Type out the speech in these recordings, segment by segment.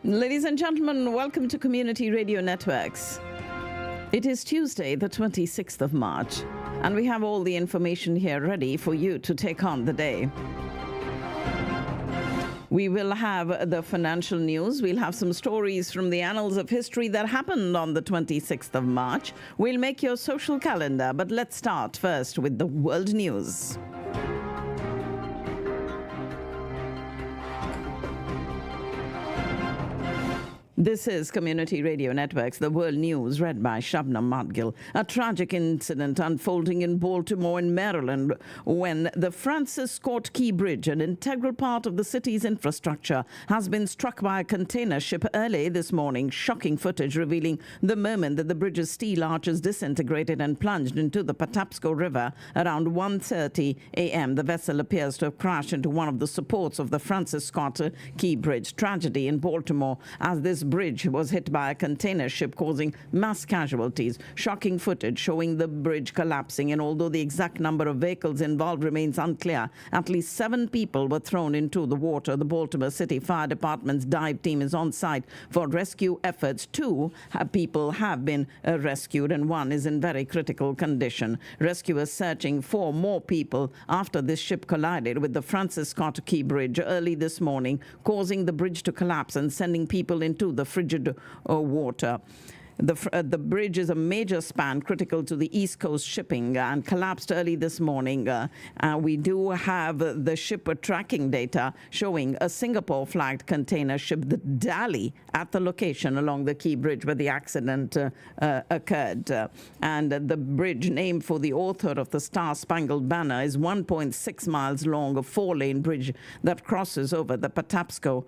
Ladies and gentlemen, welcome to Community Radio Networks. It is Tuesday, the 26th of March, and we have all the information here ready for you to take on the day. We will have the financial news. We'll have some stories from the annals of history that happened on the 26th of March. We'll make your social calendar, but let's start first with the world news. This is Community Radio Networks, the world news, read by Shabnam Madgil. A tragic incident unfolding in Baltimore in Maryland when the Francis Scott Key Bridge, an integral part of the city's infrastructure, has been struck by a container ship early this morning. Shocking footage revealing the moment that the bridge's steel arches disintegrated and plunged into the Patapsco River around 1:30 a.m. The vessel appears to have crashed into one of the supports of the Francis Scott Key Bridge. Tragedy in Baltimore as this bridge was hit by a container ship, causing mass casualties. Shocking footage showing the bridge collapsing, and although the exact number of vehicles involved remains unclear, at least 7 people were thrown into the water. The Baltimore City Fire Department's dive team is on site for rescue efforts. 2 people have been rescued, and 1 is in very critical condition. Rescuers searching for more people after this ship collided with the Francis Scott Key Bridge early this morning, causing the bridge to collapse and sending people into the frigid water. The bridge is a major span critical to the East Coast shipping and collapsed early this morning. We do have the ship tracking data showing a Singapore-flagged container ship, the Dali, at the location along the Key Bridge where the accident occurred. And the bridge, named for the author of the Star-Spangled Banner, is 1.6 miles long, a 4-lane bridge that crosses over the Patapsco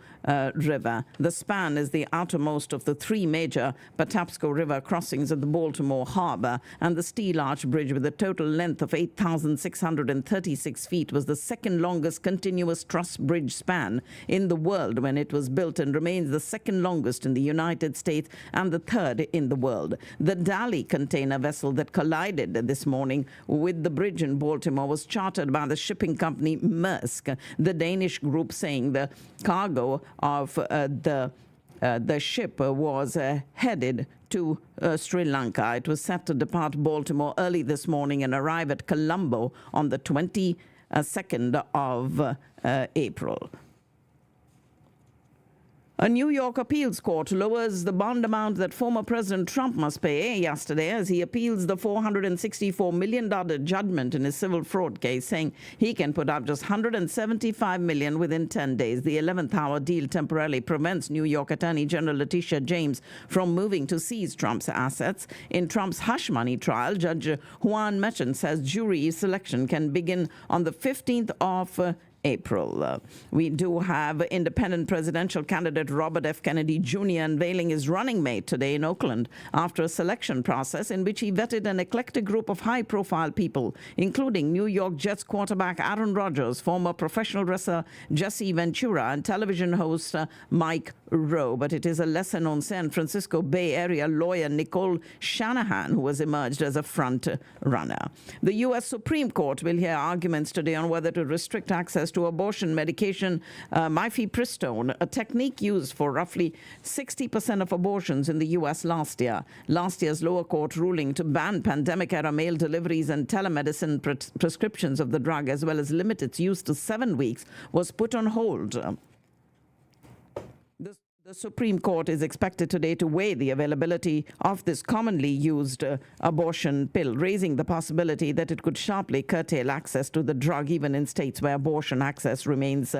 River. The span is the outermost of the 3 major Patapsco River crossings at the Baltimore Harbor, and the steel arch bridge, with a total length of 8,636 feet, was the second longest continuous truss bridge span in the world when it was built, and remains the second longest in the United States and the 3rd in the world. The Dali container vessel that collided this morning with the bridge in Baltimore was chartered by the shipping company Maersk, the Danish group saying the cargo of the ship was headed to Sri Lanka. It was set to depart Baltimore early this morning and arrive at Colombo on the 22nd of April. A New York appeals court lowers the bond amount that former President Trump must pay yesterday as he appeals the $464 million judgment in his civil fraud case, saying he can put up just $175 million within 10 days. The 11th hour deal temporarily prevents New York Attorney General Letitia James from moving to seize Trump's assets. In Trump's hush money trial, Judge Juan Merchan says jury selection can begin on the 15th of April. We do have independent presidential candidate Robert F. Kennedy Jr. unveiling his running mate today in Oakland after a selection process in which he vetted an eclectic group of high-profile people, including New York Jets quarterback Aaron Rodgers, former professional wrestler Jesse Ventura, and television host Mike Rowe. But it is a lesser-known San Francisco Bay Area lawyer Nicole Shanahan who has emerged as a front runner. The U.S. Supreme Court will hear arguments today on whether to restrict access to abortion medication mifepristone, a technique used for roughly 60% of abortions in the U.S. last year. Last year's lower court ruling to ban pandemic-era mail deliveries and telemedicine prescriptions of the drug, as well as limit its use to 7 weeks, was put on hold. The Supreme Court is expected today to weigh the availability of this commonly used abortion pill, raising the possibility that it could sharply curtail access to the drug even in states where abortion access remains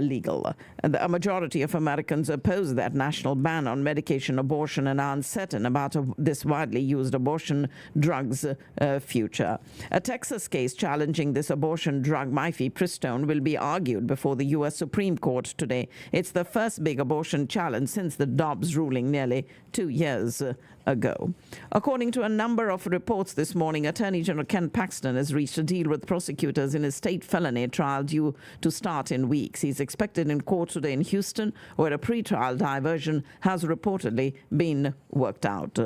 legal. A majority of Americans oppose that national ban on medication abortion and are uncertain about this widely used abortion drug's future. A Texas case challenging this abortion drug, mifepristone, will be argued before the U.S. Supreme Court today. It's the first big abortion challenge since the Dobbs ruling nearly 2 years ago. According to a number of reports this morning, Attorney General Ken Paxton has reached a deal with prosecutors in his state felony trial due to start in weeks. He's expected in court today in Houston, where a pretrial diversion has reportedly been worked out.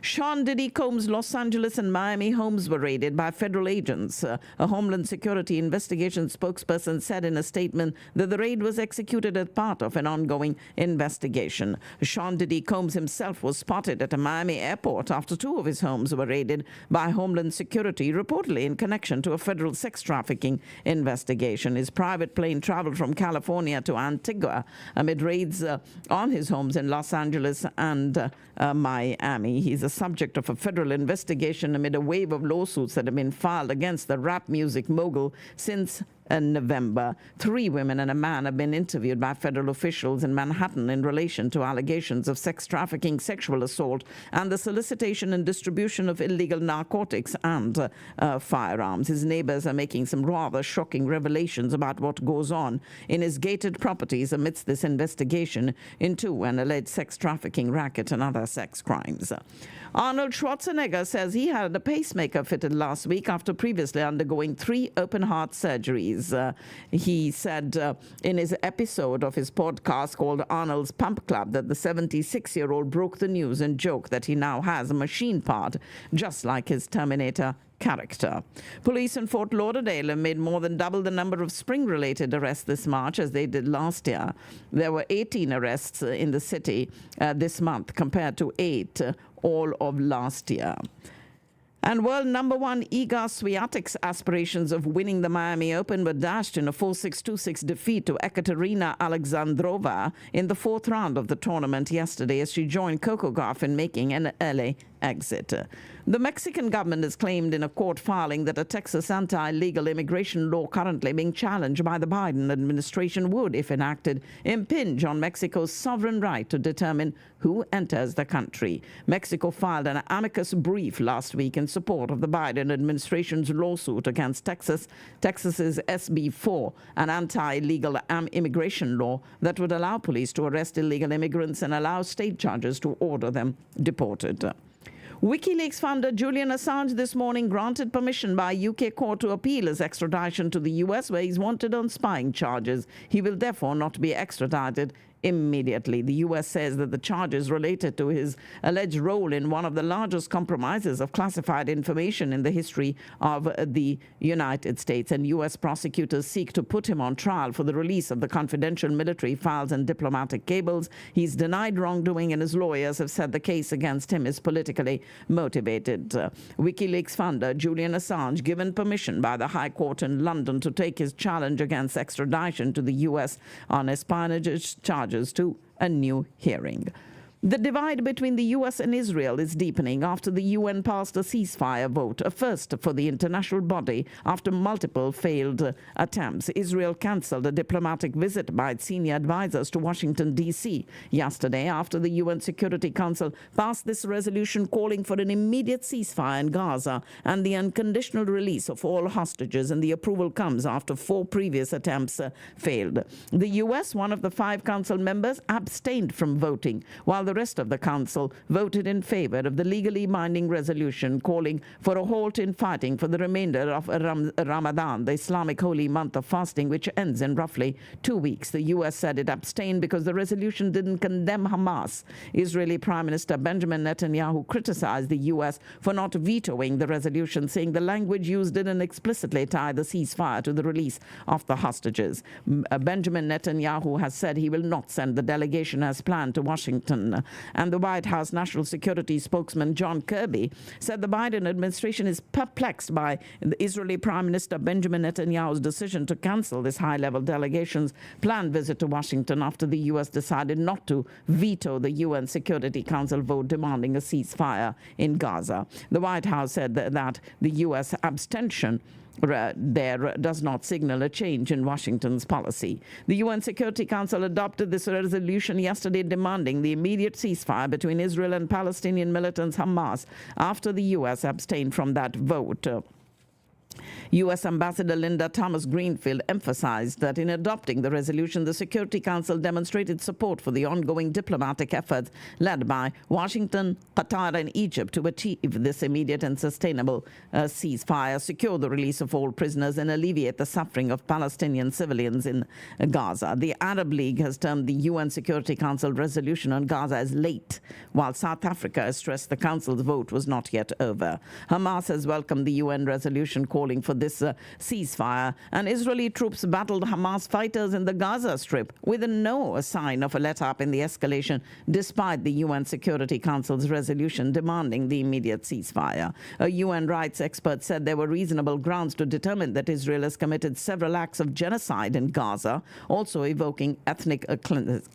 Sean Diddy Combs' Los Angeles and Miami homes were raided by federal agents. A Homeland Security investigation spokesperson said in a statement that the raid was executed as part of an ongoing investigation. Sean Diddy Combs himself was spotted at a Miami airport after two of his homes were raided by Homeland Security, reportedly in connection to a federal sex trafficking investigation. His private plane traveled from California to Antigua amid raids on his homes in Los Angeles and Miami. He's the subject of a federal investigation amid a wave of lawsuits that have been filed against the rap music mogul since November. 3 women and a man have been interviewed by federal officials in Manhattan in relation to allegations of sex trafficking, sexual assault, and the solicitation and distribution of illegal narcotics and firearms. His neighbors are making some rather shocking revelations about what goes on in his gated properties amidst this investigation into an alleged sex trafficking racket and other sex crimes. Arnold Schwarzenegger says he had a pacemaker fitted last week after previously undergoing 3 open-heart surgeries. He said in his episode of his podcast called Annals Pump Club that the 76-year-old broke the news and joked that he now has a machine part, just like his Terminator character. Police in Fort Lauderdale have made more than double the number of spring-related arrests this March as they did last year. There were 18 arrests in the city this month compared to 8 all of last year. And world number 1 Iga Swiatek's aspirations of winning the Miami Open were dashed in a 4-6, 2-6 defeat to Ekaterina Alexandrova in the 4th round of the tournament yesterday as she joined Coco Gauff in making an early exit. The Mexican government has claimed in a court filing that a Texas anti-illegal immigration law currently being challenged by the Biden administration would, if enacted, impinge on Mexico's sovereign right to determine who enters the country. Mexico filed an amicus brief last week in support of the Biden administration's lawsuit against Texas's SB 4, an anti-illegal immigration law that would allow police to arrest illegal immigrants and allow state judges to order them deported. WikiLeaks founder Julian Assange this morning granted permission by a UK court to appeal his extradition to the US, where he's wanted on spying charges. He will therefore not be extradited immediately. The U.S. says that the charges related to his alleged role in one of the largest compromises of classified information in the history of the United States, and U.S. prosecutors seek to put him on trial for the release of the confidential military files and diplomatic cables. He's denied wrongdoing, and his lawyers have said the case against him is politically motivated. WikiLeaks founder Julian Assange given permission by the High Court in London to take his challenge against extradition to the U.S. on espionage charges to a new hearing. The divide between the U.S. and Israel is deepening after the UN passed a ceasefire vote, a first for the international body after multiple failed attempts. Israel cancelled a diplomatic visit by its senior advisors to Washington, D.C. yesterday after the UN Security Council passed this resolution calling for an immediate ceasefire in Gaza and the unconditional release of all hostages, and the approval comes after 4 previous attempts failed. The U.S., one of the 5 council members, abstained from voting, while the rest of the council voted in favor of the legally binding resolution calling for a halt in fighting for the remainder of Ramadan, the Islamic holy month of fasting, which ends in roughly 2 weeks. The U.S. said it abstained because the resolution didn't condemn Hamas. Israeli Prime Minister Benjamin Netanyahu criticized the U.S. for not vetoing the resolution, saying the language used didn't explicitly tie the ceasefire to the release of the hostages. Benjamin Netanyahu has said he will not send the delegation as planned to Washington. And the White House National Security spokesman John Kirby said the Biden administration is perplexed by the Israeli Prime Minister Benjamin Netanyahu's decision to cancel this high-level delegation's planned visit to Washington after the U.S. decided not to veto the UN Security Council vote demanding a ceasefire in Gaza. The White House said that the U.S. abstention there does not signal a change in Washington's policy. The UN Security Council adopted this resolution yesterday demanding the immediate ceasefire between Israel and Palestinian militants Hamas after the U.S. abstained from that vote. U.S. Ambassador Linda Thomas-Greenfield emphasized that in adopting the resolution, the Security Council demonstrated support for the ongoing diplomatic efforts led by Washington, Qatar, and Egypt to achieve this immediate and sustainable ceasefire, secure the release of all prisoners, and alleviate the suffering of Palestinian civilians in Gaza. The Arab League has termed the UN Security Council resolution on Gaza as late, while South Africa has stressed the Council's vote was not yet over. Hamas has welcomed the UN resolution calling for this ceasefire, and Israeli troops battled Hamas fighters in the Gaza Strip with no sign of a let-up in the escalation, despite the UN Security Council's resolution demanding the immediate ceasefire. A UN rights expert said there were reasonable grounds to determine that Israel has committed several acts of genocide in Gaza, also evoking ethnic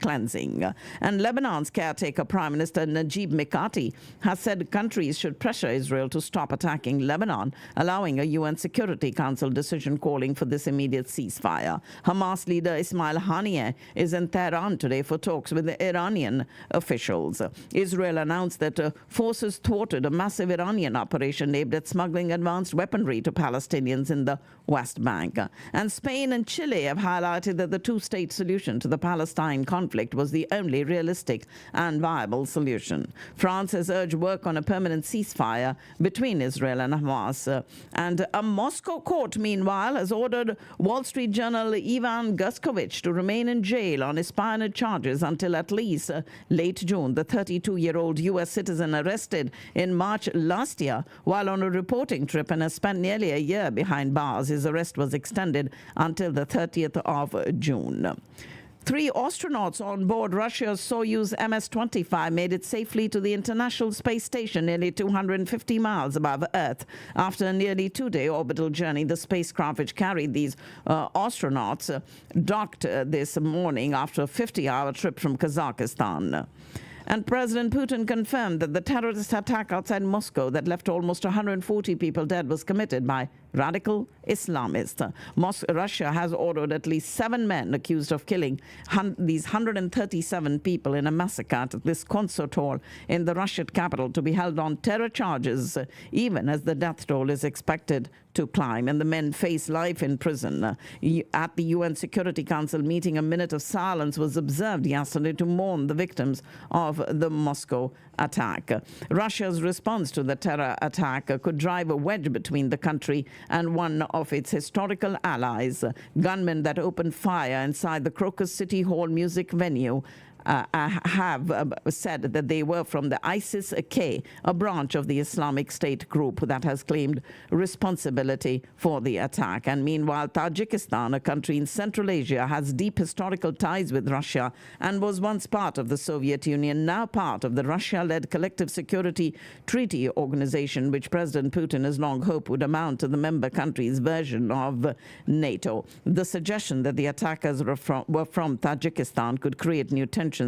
cleansing. And Lebanon's caretaker Prime Minister Najib Mikati has said countries should pressure Israel to stop attacking Lebanon, allowing a UN Security Council decision calling for this immediate ceasefire. Hamas leader Ismail Haniyeh is in Tehran today for talks with the Iranian officials. Israel announced that forces thwarted a massive Iranian operation aimed at smuggling advanced weaponry to Palestinians in the West Bank. And Spain and Chile have highlighted that the two-state solution to the Palestine conflict was the only realistic and viable solution. France has urged work on a permanent ceasefire between Israel and Hamas. And a Moscow court, meanwhile, has ordered Wall Street Journal Ivan Gershkovich to remain in jail on espionage charges until at least late June. The 32-year-old U.S. citizen arrested in March last year while on a reporting trip and has spent nearly a year behind bars. His arrest was extended until the 30th of June. 3 astronauts on board Russia's Soyuz MS-25 made it safely to the International Space Station nearly 250 miles above Earth. After a nearly 2-day orbital journey, the spacecraft which carried these astronauts docked this morning after a 50-hour trip from Kazakhstan. And President Putin confirmed that the terrorist attack outside Moscow that left almost 140 people dead was committed by radical Islamists. Russia has ordered at least 7 men accused of killing these 137 people in a massacre at this concert hall in the Russian capital to be held on terror charges, even as the death toll is expected to climb, and the men face life in prison. At the UN Security Council meeting, a minute of silence was observed yesterday to mourn the victims of the Moscow attack. Russia's response to the terror attack could drive a wedge between the country and one of its historical allies. Gunmen that opened fire inside the Crocus City Hall music venue have said that they were from the ISIS-K, a branch of the Islamic State group that has claimed responsibility for the attack. And meanwhile, Tajikistan, a country in Central Asia, has deep historical ties with Russia and was once part of the Soviet Union, now part of the Russia-led Collective Security Treaty Organization, which President Putin has long hoped would amount to the member country's version of NATO. The suggestion that the attackers were from Tajikistan could create new tensions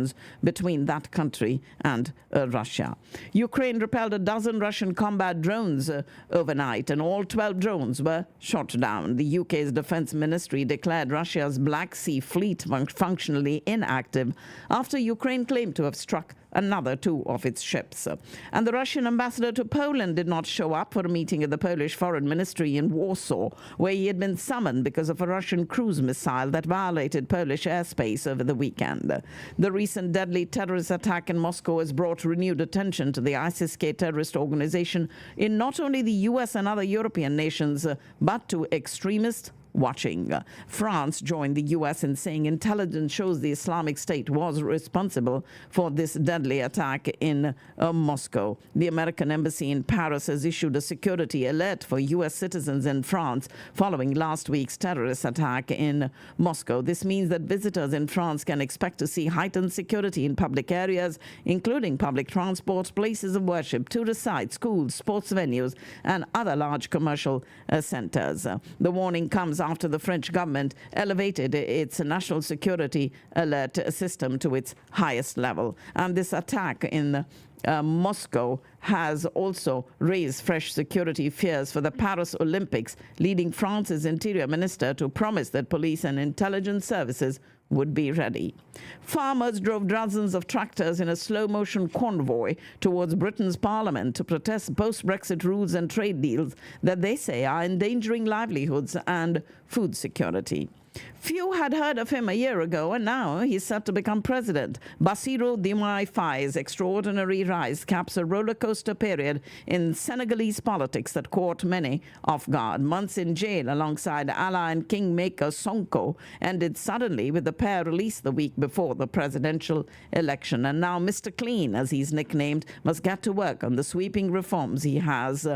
between that country and Russia. Ukraine repelled a dozen Russian combat drones overnight, and all 12 drones were shot down. The UK's defense ministry declared Russia's Black Sea fleet functionally inactive after Ukraine claimed to have struck another 2 of its ships. And the Russian ambassador to Poland did not show up for a meeting at the Polish Foreign Ministry in Warsaw, where he had been summoned because of a Russian cruise missile that violated Polish airspace over the weekend. The recent deadly terrorist attack in Moscow has brought renewed attention to the ISIS-K terrorist organization in not only the US and other European nations, but to extremists watching. France joined the U.S. in saying intelligence shows the Islamic State was responsible for this deadly attack in Moscow. The American embassy in Paris has issued a security alert for U.S. citizens in France following last week's terrorist attack in Moscow. This means that visitors in France can expect to see heightened security in public areas, including public transport, places of worship, tourist sites, schools, sports venues, and other large commercial centers. The warning comes after the French government elevated its national security alert system to its highest level. And this attack in Moscow has also raised fresh security fears for the Paris Olympics, leading France's interior minister to promise that police and intelligence services would be ready. Farmers drove dozens of tractors in a slow-motion convoy towards Britain's Parliament to protest post-Brexit rules and trade deals that they say are endangering livelihoods and food security. Few had heard of him a year ago, and now he's set to become president. Bassirou Diomaye Faye's extraordinary rise caps a roller coaster period in Senegalese politics that caught many off guard. Months in jail alongside ally and kingmaker Sonko ended suddenly with the pair released the week before the presidential election. And now Mr. Clean, as he's nicknamed, must get to work on the sweeping reforms he has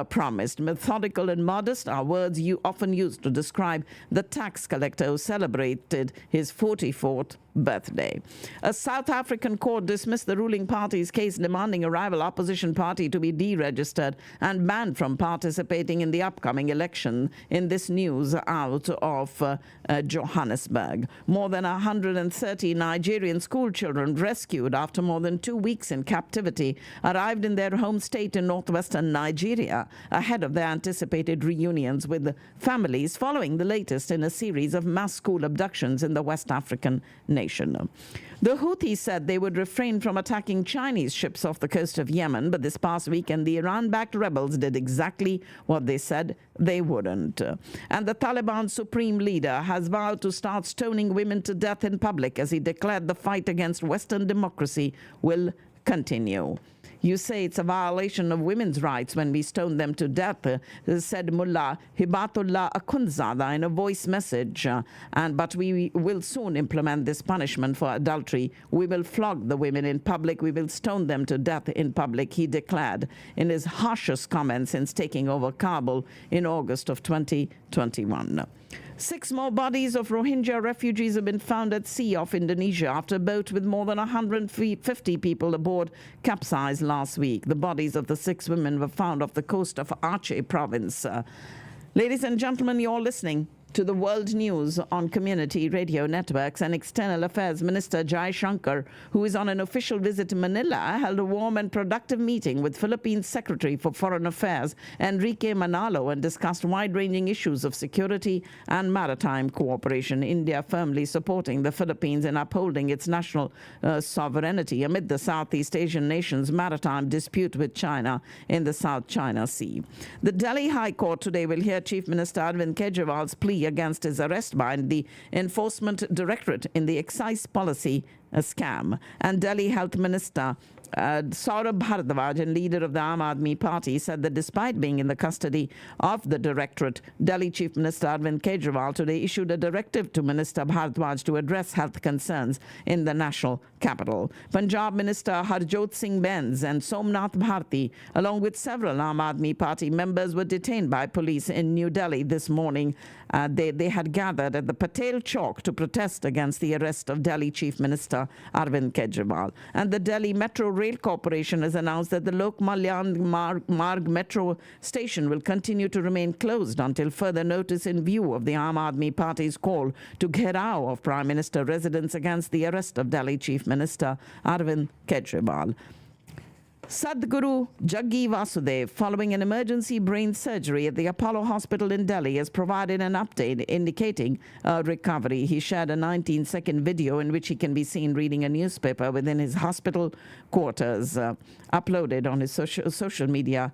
promised. Methodical and modest are words you often used to describe the tax collector who celebrated his 44th birthday. A South African court dismissed the ruling party's case demanding a rival opposition party to be deregistered and banned from participating in the upcoming election. In this news out of Johannesburg, more than 130 Nigerian school children rescued after more than 2 weeks in captivity arrived in their home state in northwestern Nigeria ahead of their anticipated reunions with families following the latest in a series of mass school abductions in the West African nation. The Houthis said they would refrain from attacking Chinese ships off the coast of Yemen, but this past weekend the Iran-backed rebels did exactly what they said they wouldn't. And the Taliban supreme leader has vowed to start stoning women to death in public as he declared the fight against Western democracy will continue. You say it's a violation of women's rights when we stone them to death, said Mullah Hibatullah Akhundzada in a voice message. But we will soon implement this punishment for adultery. We will flog the women in public. We will stone them to death in public, he declared in his harshest comments since taking over Kabul in August of 2021. 6 more bodies of Rohingya refugees have been found at sea off Indonesia after a boat with more than 150 people aboard capsized last week. The bodies of the 6 women were found off the coast of Aceh province. Ladies and gentlemen, you're listening to the World News on Community Radio Networks. And External Affairs Minister Jai Shankar, who is on an official visit to Manila, held a warm and productive meeting with Philippines Secretary for Foreign Affairs Enrique Manalo and discussed wide-ranging issues of security and maritime cooperation. India firmly supporting the Philippines in upholding its national sovereignty amid the Southeast Asian nation's maritime dispute with China in the South China Sea. The Delhi High Court today will hear Chief Minister Arvind Kejriwal's plea against his arrest by the Enforcement Directorate in the excise policy scam. And Delhi Health Minister Saurabh Bharadwaj, and leader of the Aam Aadmi Party, said that despite being in the custody of the directorate, Delhi Chief Minister Arvind Kejriwal today issued a directive to Minister Bharadwaj to address health concerns in the national capital. Punjab Minister Harjot Singh Benz and Somnath Bharti, along with several Aam Aadmi Party members, were detained by police in New Delhi this morning. They had gathered at the Patel Chowk to protest against the arrest of Delhi Chief Minister Arvind Kejriwal. And the Delhi Metro Rail Corporation has announced that the Lokmalyan Marg Metro station will continue to remain closed until further notice in view of the Aam Aadmi Party's call to Gherao of Prime Minister residence against the arrest of Delhi Chief Minister Arvind Kejriwal. Sadhguru Jaggi Vasudev, following an emergency brain surgery at the Apollo Hospital in Delhi, has provided an update indicating recovery. He shared a 19-second video in which he can be seen reading a newspaper within his hospital quarters, uploaded on his social media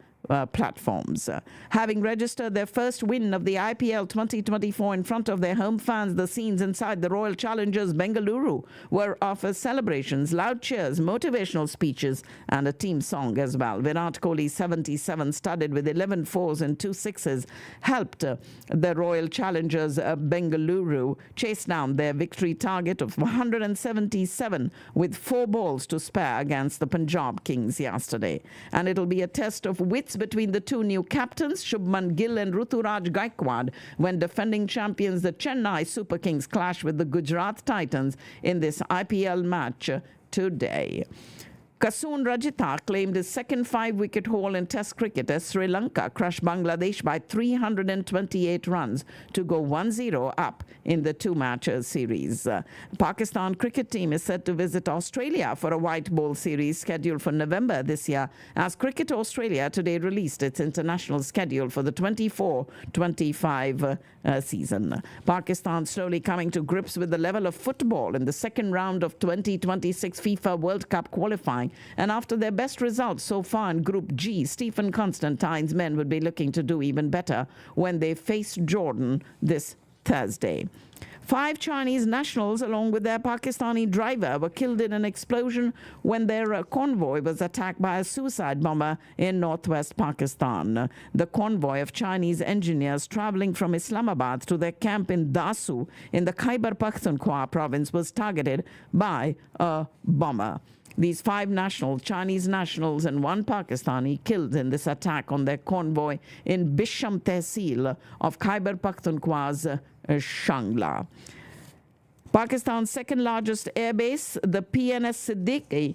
platforms. Having registered their first win of the IPL 2024 in front of their home fans, the scenes inside the Royal Challengers Bengaluru were of celebrations, loud cheers, motivational speeches, and a team song as well. Virat Kohli's 77, studded with 11 fours and 2 sixes, helped the Royal Challengers Bengaluru chase down their victory target of 177 with 4 balls to spare against the Punjab Kings yesterday. And it'll be a test of wits between the 2 new captains, Shubman Gill and Ruturaj Gaikwad, when defending champions the Chennai Super Kings clash with the Gujarat Titans in this IPL match today. Kasun Rajitha claimed his second 5-wicket haul in Test cricket as Sri Lanka crushed Bangladesh by 328 runs to go 1-0 up in the two-match series. Pakistan cricket team is set to visit Australia for a white ball series scheduled for November this year, as Cricket Australia today released its international schedule for the 24-25 season. Pakistan slowly coming to grips with the level of football in the second round of 2026 FIFA World Cup qualifying. And after their best results so far in Group G, Stephen Constantine's men would be looking to do even better when they face Jordan this Thursday. 5 Chinese nationals, along with their Pakistani driver, were killed in an explosion when their convoy was attacked by a suicide bomber in northwest Pakistan. The convoy of Chinese engineers traveling from Islamabad to their camp in Dasu in the Khyber Pakhtunkhwa province was targeted by a bomber. These 5 nationals, Chinese nationals and 1 Pakistani, killed in this attack on their convoy in Bisham Tehsil of Khyber Pakhtunkhwa's Shangla. Pakistan's second largest airbase, the PNS Siddiqui,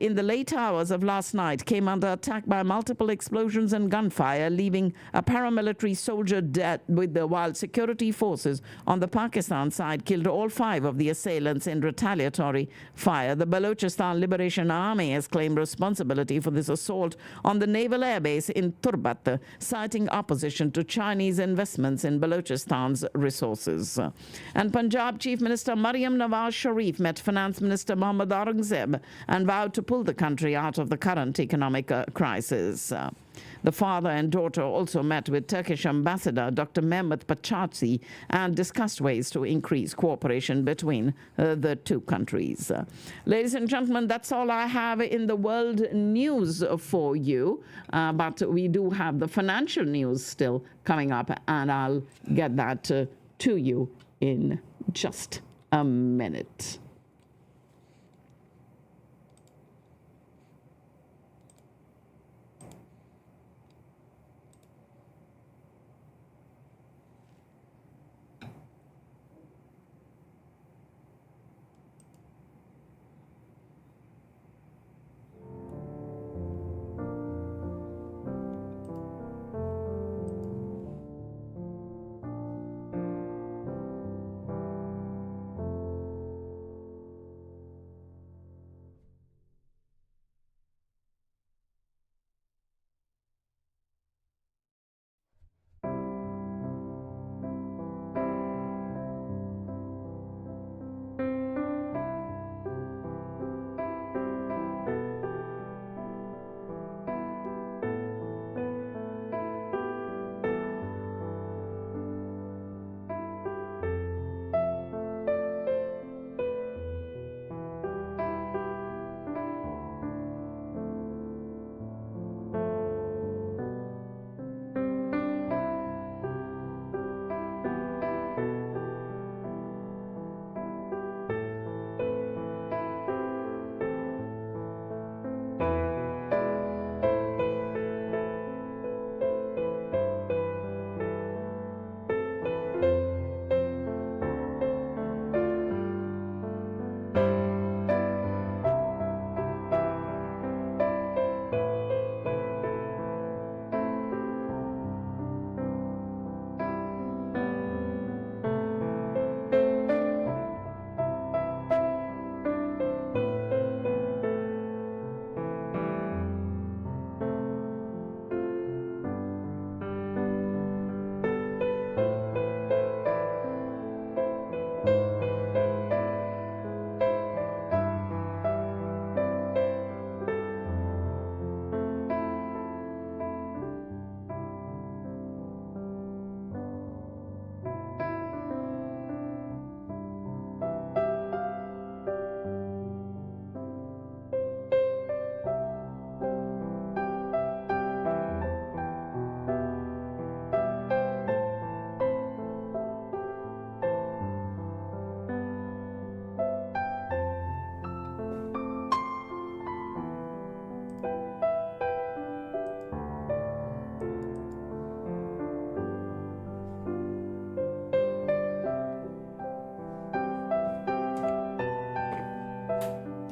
in the late hours of last night came under attack by multiple explosions and gunfire, leaving a paramilitary soldier dead, while security forces on the Pakistan side killed all 5 of the assailants in retaliatory fire. The Balochistan Liberation Army has claimed responsibility for this assault on the naval airbase in Turbat, citing opposition to Chinese investments in Balochistan's resources. And Punjab Chief Minister Maryam Nawaz Sharif met Finance Minister Mohammad Aurangzeb and vowed to pull the country out of the current economic crisis. The father and daughter also met with Turkish Ambassador Dr. Mehmet Pachachi and discussed ways to increase cooperation between the two countries. Ladies and gentlemen, that's all I have in the world news for you. But we do have the financial news still coming up, and I'll get that to you in just a minute.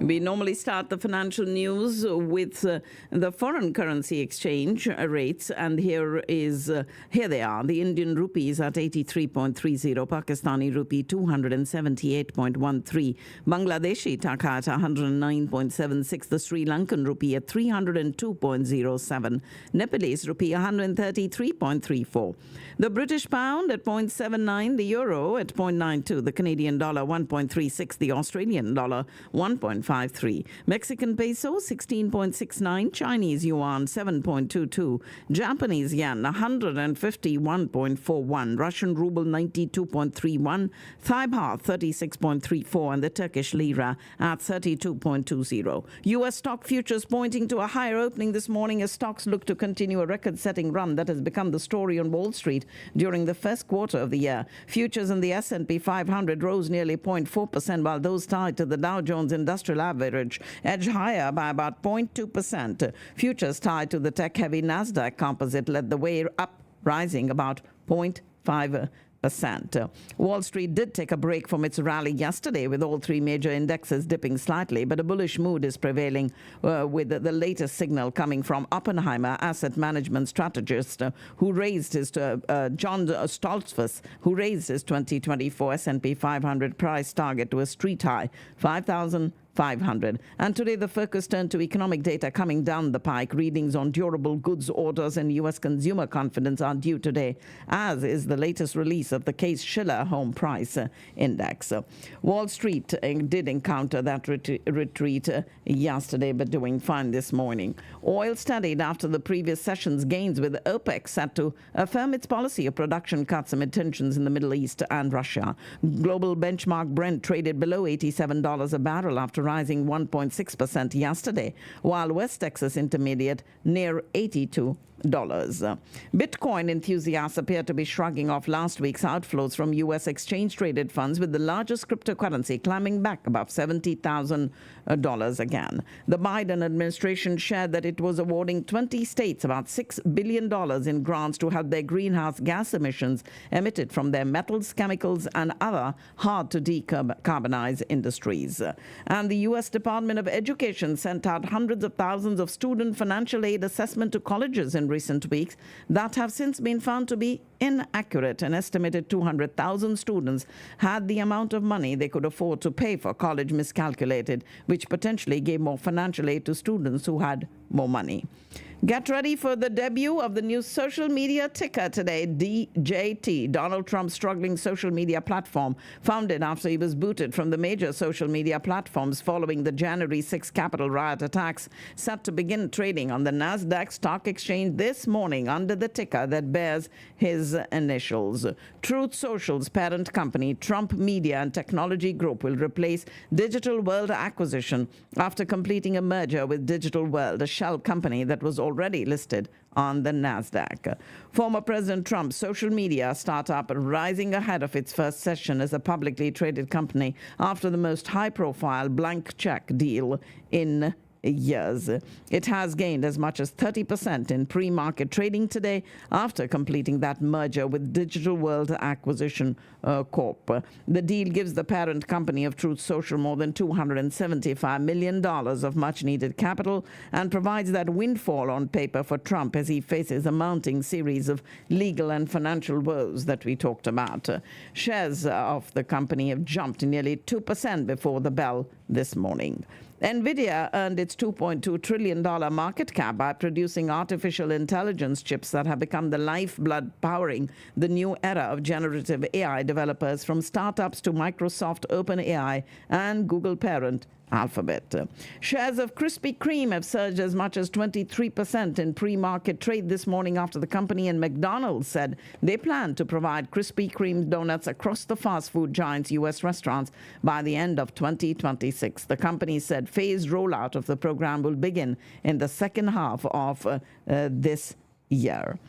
We normally start the financial news with the foreign currency exchange rates, and here they are. The Indian rupee is at 83.30, Pakistani rupee 278.13, Bangladeshi taka at 109.76, the Sri Lankan rupee at 302.07, Nepalese rupee 133.34, the British pound at 0.79, the euro at 0.92, the Canadian dollar 1.36, the Australian dollar 1.53, Mexican peso 16.69, Chinese yuan 7.22, Japanese yen 151.41, Russian ruble 92.31, Thai baht 36.34, and the Turkish lira at 32.20. U.S. stock futures pointing to a higher opening this morning as stocks look to continue a record-setting run that has become the story on Wall Street during the first quarter of the year. Futures in the S&P 500 rose nearly 0.4%, while those tied to the Dow Jones Industrial Average edged higher by about 0.2%. Futures tied to the tech-heavy Nasdaq Composite led the way up, rising about 0.5%. Wall Street did take a break from its rally yesterday, with all three major indexes dipping slightly, but a bullish mood is prevailing with the latest signal coming from Oppenheimer asset management strategist John Stoltzfus, who raised his 2024 S&P 500 price target to a street high 5,500. And today the focus turned to economic data coming down the pike. Readings on durable goods orders and U.S. consumer confidence are due today, as is the latest release of the Case-Shiller Home Price Index. Wall Street did encounter that retreat yesterday, but doing fine this morning. Oil steadied after the previous session's gains, with OPEC set to affirm its policy of production cuts amid tensions in the Middle East and Russia. Global benchmark Brent traded below $87 a barrel after rising 1.6% yesterday, while West Texas Intermediate near $82. Bitcoin enthusiasts appear to be shrugging off last week's outflows from U.S. exchange-traded funds, with the largest cryptocurrency climbing back above $70,000 again. The Biden administration shared that it was awarding 20 states about $6 billion in grants to help their greenhouse gas emissions emitted from their metals, chemicals, and other hard-to-decarbonize industries. And the U.S. Department of Education sent out hundreds of thousands of student financial aid assessment to colleges in recent weeks that have since been found to be inaccurate. An estimated 200,000 students had the amount of money they could afford to pay for college miscalculated, which potentially gave more financial aid to students who had more money. Get ready for the debut of the new social media ticker today, DJT, Donald Trump's struggling social media platform, founded after he was booted from the major social media platforms following the January 6 Capitol riot attacks, set to begin trading on the Nasdaq Stock Exchange this morning under the ticker that bears his initials. Truth Social's parent company, Trump Media and Technology Group, will replace Digital World Acquisition after completing a merger with Digital World, a shell company that was already listed on the Nasdaq. Former President Trump's social media startup rising ahead of its first session as a publicly traded company after the most high-profile blank check deal in years. It has gained as much as 30% in pre-market trading today after completing that merger with Digital World Acquisition Corp. The deal gives the parent company of Truth Social more than $275 million of much-needed capital and provides that windfall on paper for Trump as he faces a mounting series of legal and financial woes that we talked about. Shares of the company have jumped nearly 2% before the bell this morning. NVIDIA earned its $2.2 trillion market cap by producing artificial intelligence chips that have become the lifeblood powering the new era of generative AI developers, from startups to Microsoft, OpenAI, and Google parent Alphabet. Shares of Krispy Kreme have surged as much as 23% in pre-market trade this morning after the company and McDonald's said they plan to provide Krispy Kreme donuts across the fast food giant's U.S. restaurants by the end of 2026. The company said phased rollout of the program will begin in the second half of this year.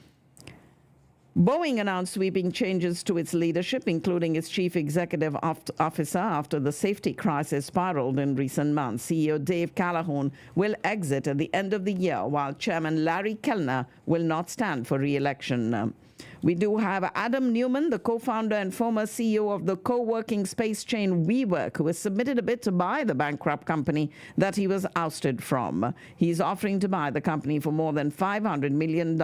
Boeing announced sweeping changes to its leadership, including its chief executive officer, after the safety crisis spiraled in recent months. CEO Dave Calhoun will exit at the end of the year, while Chairman Larry Kellner will not stand for re-election. We do have Adam Newman, the co-founder and former CEO of the co-working space chain WeWork, who has submitted a bid to buy the bankrupt company that he was ousted from. He's offering to buy the company for more than $500 million.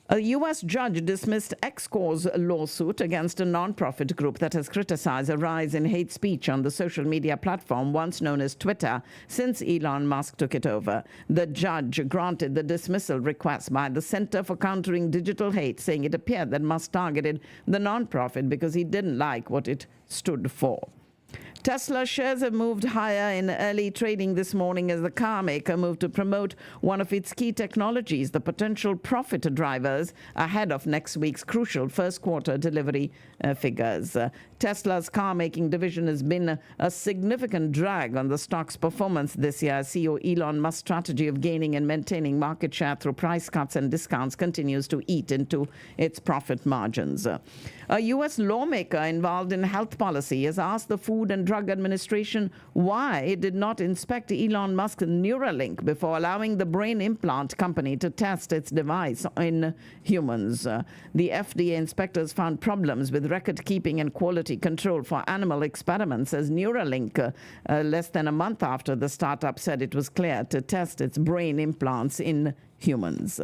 A U.S. judge dismissed X-Corps' lawsuit against a nonprofit group that has criticized a rise in hate speech on the social media platform once known as Twitter since Elon Musk took it over. The judge granted the dismissal request by the Center for Countering Digital Hate, saying it appeared that Musk targeted the nonprofit because he didn't like what it stood for. Tesla shares have moved higher in early trading this morning as the car maker moved to promote one of its key technologies, the potential profit drivers, ahead of next week's crucial first quarter delivery figures. Tesla's car-making division has been a significant drag on the stock's performance this year. CEO Elon Musk's strategy of gaining and maintaining market share through price cuts and discounts continues to eat into its profit margins. A U.S. lawmaker involved in health policy has asked the Food and Drug Administration why it did not inspect Elon Musk's Neuralink before allowing the brain implant company to test its device in humans. The FDA inspectors found problems with record-keeping and quality control for animal experiments as Neuralink, less than a month after the startup said it was cleared to test its brain implants in humans.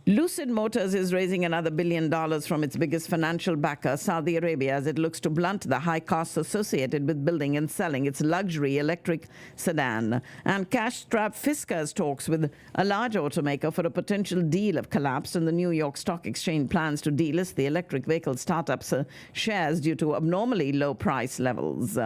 Lucid Motors is raising another $1 billion from its biggest financial backer, Saudi Arabia, as it looks to blunt the high costs associated with building and selling its luxury electric sedan. And cash-strapped Fiskars talks with a large automaker for a potential deal have collapsed, and the New York Stock Exchange plans to delist the electric vehicle startup's shares due to abnormally low price levels.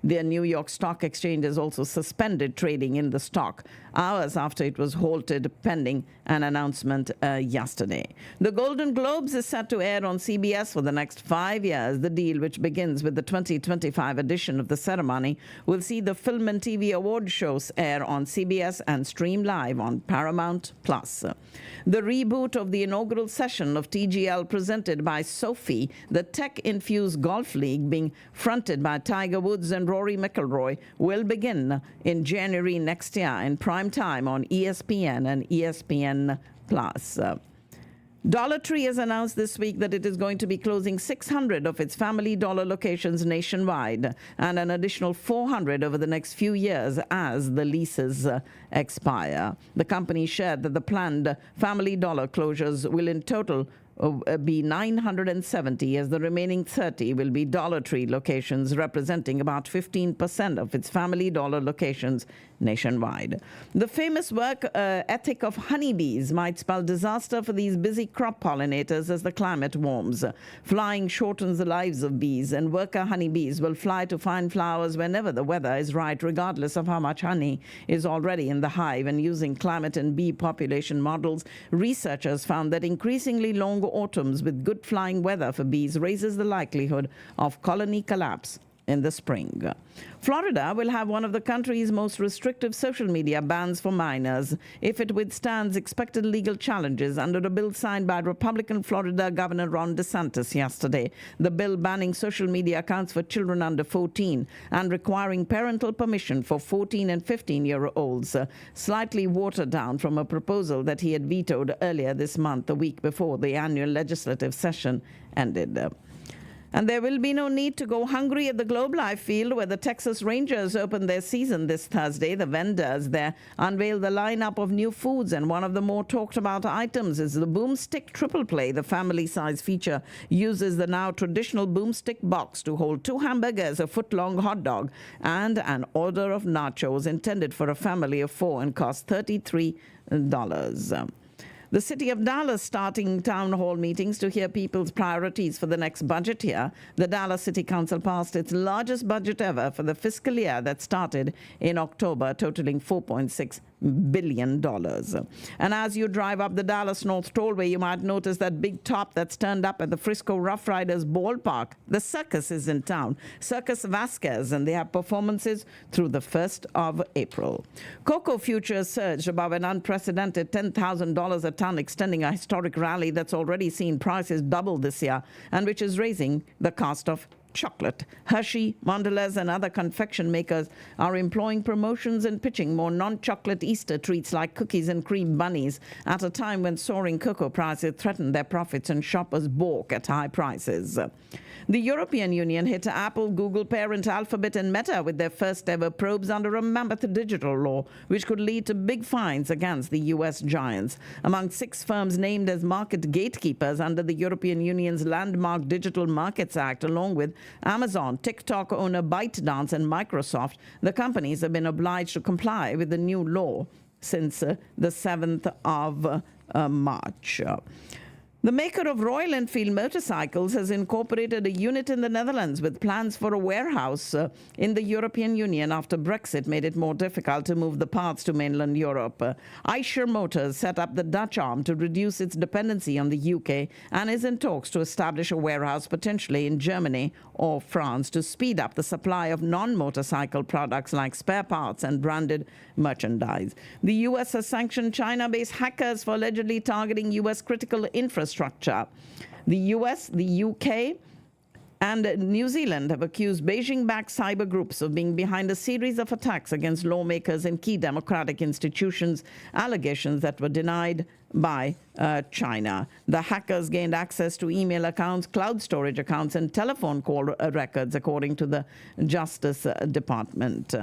The New York Stock Exchange has also suspended trading in the stock hours after it was halted pending an announcement yesterday. The Golden Globes is set to air on CBS for the next 5 years. The deal, which begins with the 2025 edition of the ceremony, will see the film and TV award shows air on CBS and stream live on Paramount+. The reboot of the inaugural session of TGL presented by Sophie, the tech-infused golf league being fronted by Tiger Woods and Rory McIlroy, will begin in January next year in prime time on ESPN and ESPN+. Dollar Tree has announced this week that it is going to be closing 600 of its Family Dollar locations nationwide and an additional 400 over the next few years as the leases expire. The company shared that the planned Family Dollar closures will in total be 970, as the remaining 30 will be Dollar Tree locations, representing about 15% of its Family Dollar locations nationwide. The famous work ethic of honeybees might spell disaster for these busy crop pollinators as the climate warms. Flying shortens the lives of bees, and worker honeybees will fly to find flowers whenever the weather is right, regardless of how much honey is already in the hive. And using climate and bee population models, researchers found that increasingly long autumns with good flying weather for bees raises the likelihood of colony collapse in the spring. Florida will have one of the country's most restrictive social media bans for minors if it withstands expected legal challenges under a bill signed by Republican Florida Governor Ron DeSantis yesterday. The bill banning social media accounts for children under 14 and requiring parental permission for 14 and 15-year-olds, slightly watered down from a proposal that he had vetoed earlier this month, the week before the annual legislative session ended. And there will be no need to go hungry at the Globe Life Field, where the Texas Rangers open their season this Thursday. The vendors there unveil the lineup of new foods, and one of the more talked about items is the Boomstick Triple Play. The family-size feature uses the now traditional Boomstick box to hold 2 hamburgers, a foot-long hot dog, and an order of nachos intended for a family of 4 and cost $33. The City of Dallas starting town hall meetings to hear people's priorities for the next budget year. The Dallas City Council passed its largest budget ever for the fiscal year that started in October, totaling $4.6 billion. And as you drive up the Dallas North Tollway, you might notice that big top that's turned up at the Frisco Rough Riders ballpark. The circus is in town, Circus Vasquez, and they have performances through the 1st of April. Cocoa futures surged above an unprecedented $10,000 a ton, extending a historic rally that's already seen prices double this year and which is raising the cost of chocolate. Hershey, Mondelez, and other confection makers are employing promotions and pitching more non-chocolate Easter treats like cookies and cream bunnies at a time when soaring cocoa prices threaten their profits and shoppers balk at high prices. The European Union hit Apple, Google parent Alphabet, and Meta with their first ever probes under a mammoth digital law, which could lead to big fines against the U.S. giants. Among 6 firms named as market gatekeepers under the European Union's landmark Digital Markets Act, along with Amazon, TikTok owner ByteDance, and Microsoft, the companies have been obliged to comply with the new law since the 7th of March. The maker of Royal Enfield motorcycles has incorporated a unit in the Netherlands with plans for a warehouse in the European Union after Brexit made it more difficult to move the parts to mainland Europe. Eicher Motors set up the Dutch arm to reduce its dependency on the UK and is in talks to establish a warehouse potentially in Germany or France to speed up the supply of non-motorcycle products like spare parts and branded merchandise. The US has sanctioned China-based hackers for allegedly targeting US critical infrastructure. The US, the UK, and New Zealand have accused Beijing-backed cyber groups of being behind a series of attacks against lawmakers and key democratic institutions, allegations that were denied by China. The hackers gained access to email accounts, cloud storage accounts, and telephone call records, according to the Justice Department.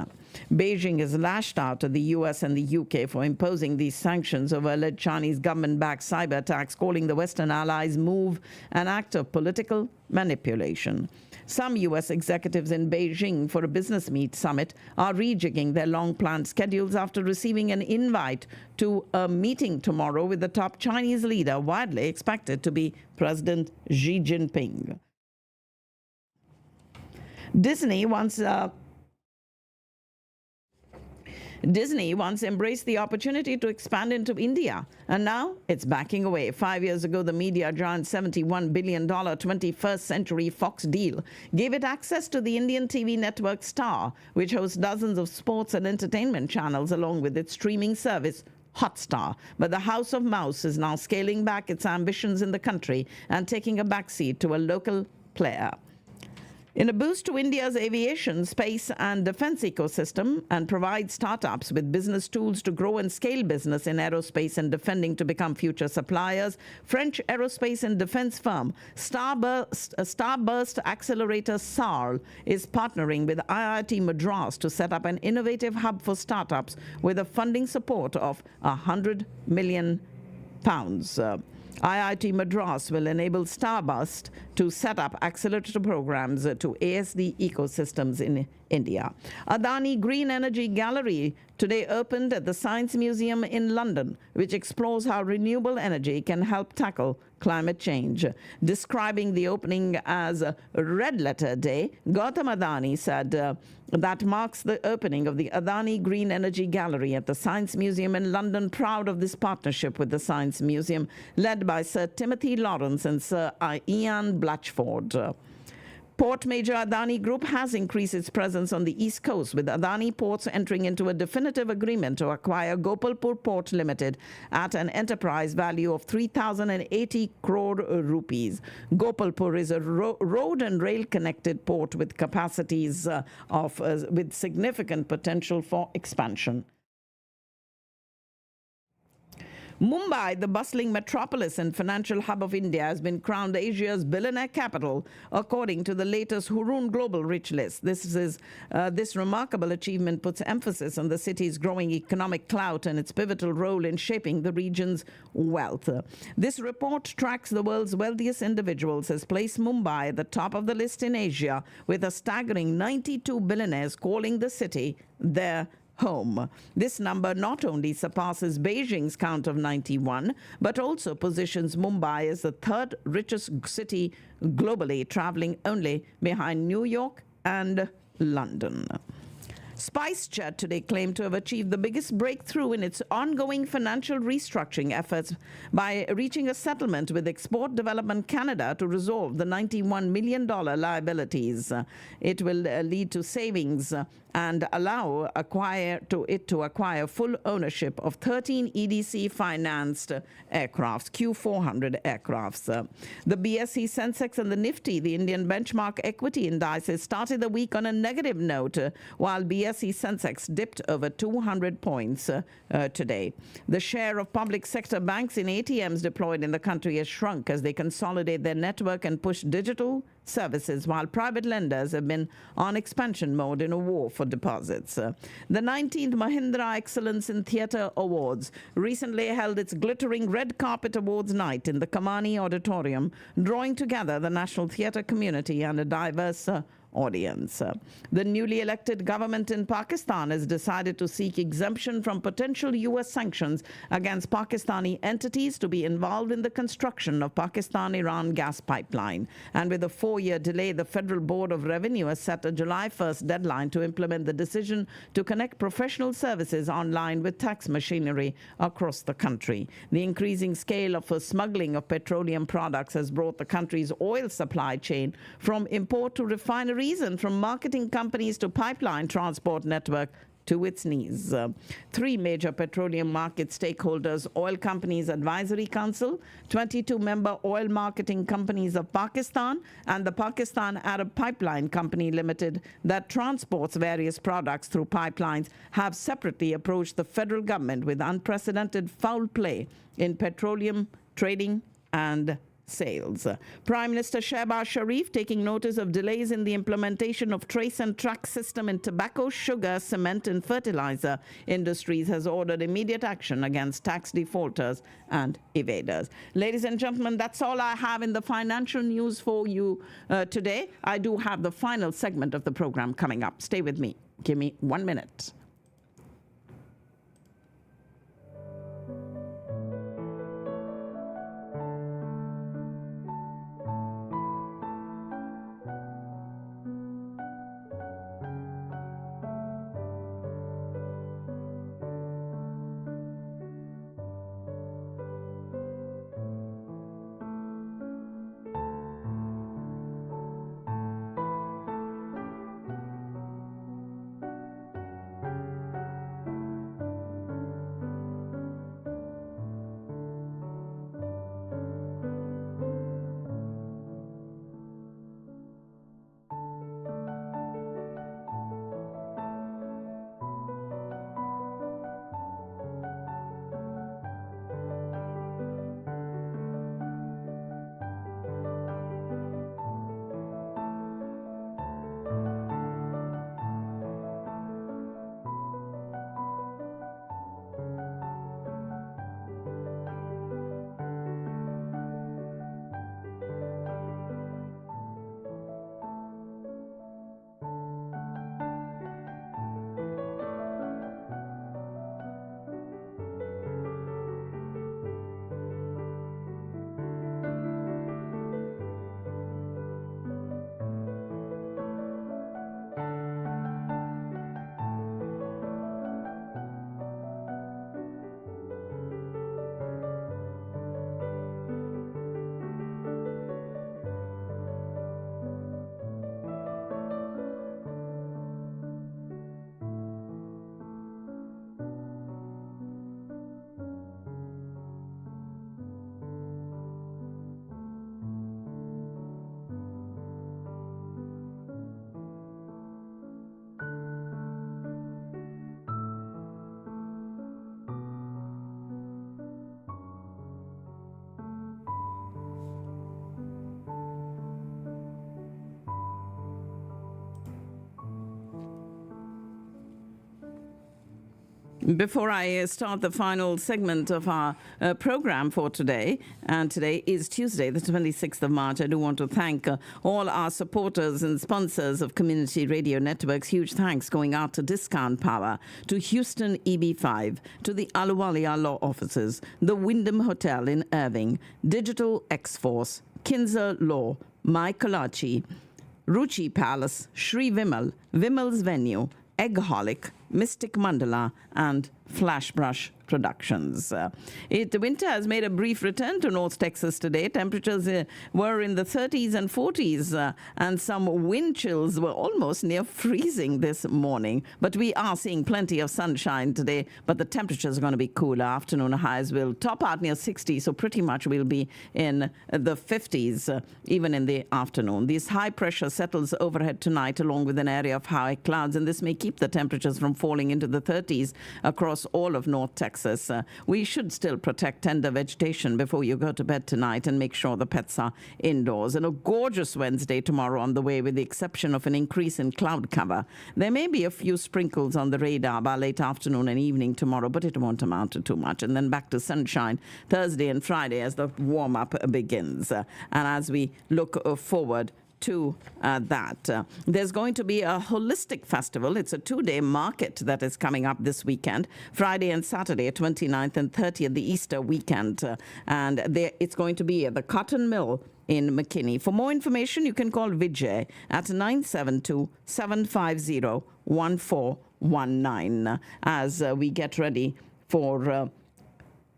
Beijing has lashed out at the US and the UK for imposing these sanctions over alleged Chinese government-backed cyber attacks, calling the Western allies' move an act of political manipulation. Some U.S. executives in Beijing for a business summit are rejigging their long-planned schedules after receiving an invite to a meeting tomorrow with the top Chinese leader, widely expected to be President Xi Jinping. Disney once embraced the opportunity to expand into India, and now it's backing away. 5 years ago, the media giant's $71 billion 21st Century Fox deal gave it access to the Indian TV network Star, which hosts dozens of sports and entertainment channels along with its streaming service, Hotstar. But the House of Mouse is now scaling back its ambitions in the country and taking a backseat to a local player. In a boost to India's aviation, space and defense ecosystem and provide startups with business tools to grow and scale business in aerospace and defending to become future suppliers, French aerospace and defense firm Starburst Accelerator SARL is partnering with IIT Madras to set up an innovative hub for startups with a funding support of £100 million. IIT Madras will enable Starburst to set up accelerator programs to ASD ecosystems in India. Adani Green Energy Gallery today opened at the Science Museum in London, which explores how renewable energy can help tackle climate change. Describing the opening as a Red Letter Day, Gautam Adani said that marks the opening of the Adani Green Energy Gallery at the Science Museum in London, proud of this partnership with the Science Museum, led by Sir Timothy Lawrence and Sir Ian Blatchford. Port major Adani Group has increased its presence on the East Coast, with Adani Ports entering into a definitive agreement to acquire Gopalpur Port Limited at an enterprise value of 3,080 crore rupees. Gopalpur is a road and rail connected port with capacities with significant potential for expansion. Mumbai, the bustling metropolis and financial hub of India, has been crowned Asia's billionaire capital, according to the latest Hurun Global Rich List. This remarkable achievement puts emphasis on the city's growing economic clout and its pivotal role in shaping the region's wealth. This report tracks the world's wealthiest individuals, has placed Mumbai at the top of the list in Asia, with a staggering 92 billionaires calling the city their home. This number not only surpasses Beijing's count of 91, but also positions Mumbai as the third richest city globally, traveling only behind New York and London. SpiceJet today claimed to have achieved the biggest breakthrough in its ongoing financial restructuring efforts by reaching a settlement with Export Development Canada to resolve the $91 million liabilities. It will lead to savings and allow it to acquire full ownership of 13 EDC-financed aircrafts, Q400 aircrafts. The BSE Sensex and the Nifty, the Indian benchmark equity indices, started the week on a negative note, while BSE Sensex dipped over 200 points today. The share of public sector banks in ATMs deployed in the country has shrunk as they consolidate their network and push digital services, while private lenders have been on expansion mode in a war for deposits. The 19th Mahindra Excellence in Theatre Awards recently held its glittering red carpet awards night in the Kamani Auditorium, drawing together the national theatre community and a diverse audience. The newly elected government in Pakistan has decided to seek exemption from potential U.S. sanctions against Pakistani entities to be involved in the construction of Pakistan-Iran gas pipeline. And with a 4-year delay, the Federal Board of Revenue has set a July 1st deadline to implement the decision to connect professional services online with tax machinery across the country. The increasing scale of smuggling of petroleum products has brought the country's oil supply chain from import to refinery and from marketing companies to pipeline transport network to its knees. 3 major petroleum market stakeholders, Oil Companies Advisory Council, 22-member Oil Marketing Companies of Pakistan, and the Pakistan Arab Pipeline Company Limited that transports various products through pipelines, have separately approached the federal government with unprecedented foul play in petroleum trading and sales. Prime Minister Shehbaz Sharif, taking notice of delays in the implementation of trace and track system in tobacco, sugar, cement and fertilizer industries, has ordered immediate action against tax defaulters and evaders. Ladies and gentlemen, that's all I have in the financial news for you today. I do have the final segment of the program coming up. Stay with me. Give me 1 minute. Before I start the final segment of our program for today, and today is Tuesday, the 26th of March, I do want to thank all our supporters and sponsors of Community Radio Networks. Huge thanks going out to Discount Power, to Houston EB5, to the Ahluwalia Law Offices, the Wyndham Hotel in Irving, Digital X-Force, Kinzer Law, My Kalachi, Ruchi Palace, Sri Vimal, Vimal's Venue, Eggholic, Mystic Mandala, and Flash Brush Productions. The winter has made a brief return to North Texas today. Temperatures were in the 30s and 40s, and some wind chills were almost near freezing this morning. But we are seeing plenty of sunshine today, but the temperatures are going to be cooler. Afternoon highs will top out near 60, so pretty much we'll be in the 50s even in the afternoon. This high pressure settles overhead tonight along with an area of high clouds, and this may keep the temperatures from falling into the 30s across all of North Texas. We should still protect tender vegetation before you go to bed tonight and make sure the pets are indoors. And a gorgeous Wednesday tomorrow on the way, with the exception of an increase in cloud cover. There may be a few sprinkles on the radar by late afternoon and evening tomorrow, but it won't amount to too much. And then back to sunshine Thursday and Friday as the warm-up begins. And as we look forward to that. There's going to be a holistic festival. It's a 2-day market that is coming up this weekend, Friday and Saturday, 29th and 30th, the Easter weekend. It's going to be at the Cotton Mill in McKinney. For more information, you can call Vijay at 972-750-1419 as we get ready for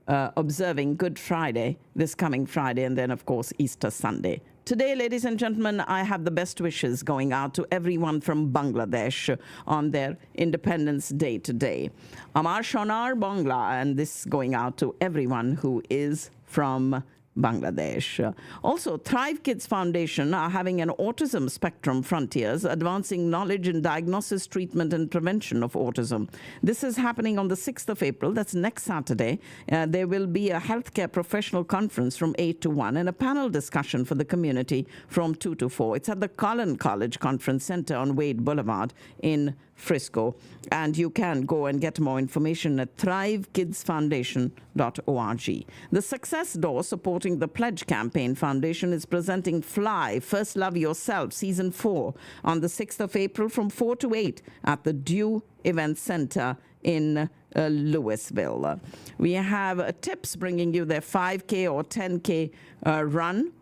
observing Good Friday, this coming Friday, and then, of course, Easter Sunday. Today, ladies and gentlemen, I have the best wishes going out to everyone from Bangladesh on their Independence Day today. Amar Shonar Bangla, and this going out to everyone who is from Bangladesh. Also, Thrive Kids Foundation are having an Autism Spectrum Frontiers, advancing knowledge in diagnosis, treatment, and prevention of autism. This is happening on the 6th of April. That's next Saturday. There will be a healthcare professional conference from 8 to 1 and a panel discussion for the community from 2 to 4. It's at the Cullen College Conference Center on Wade Boulevard in Frisco, and you can go and get more information at thrivekidsfoundation.org. The Success Door, supporting the Pledge Campaign Foundation, is presenting Fly, First Love Yourself, Season 4 on the 6th of April from 4 to 8 at the Dew Event Center in Louisville. We have Tips bringing you their 5K or 10K run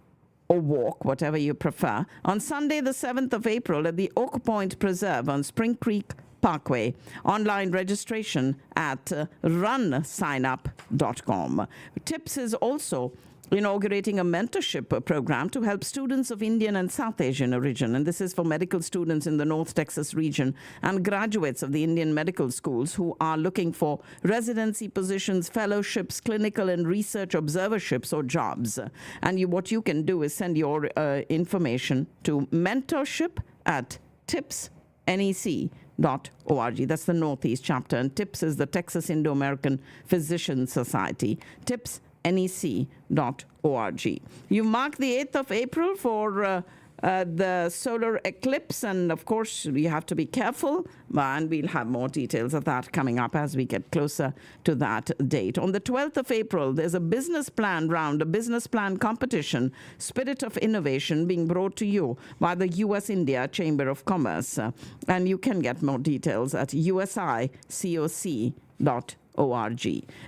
or walk, whatever you prefer, on Sunday the 7th of April at the Oak Point Preserve on Spring Creek Parkway. Online registration at runsignup.com. Tips is also inaugurating a mentorship program to help students of Indian and South Asian origin. And this is for medical students in the North Texas region and graduates of the Indian medical schools who are looking for residency positions, fellowships, clinical and research observerships, or jobs. And what you can do is send your information to mentorship@tipsnec.org. That's the Northeast chapter. And TIPS is the Texas Indo-American Physician Society. TIPS nec.org. You mark the 8th of April for the solar eclipse, and of course we have to be careful, and we'll have more details of that coming up as we get closer to that date. On the 12th of April, there's a business plan round, a business plan competition, Spirit of Innovation, being brought to you by the U.S.-India Chamber of Commerce, and you can get more details at usicoc.org.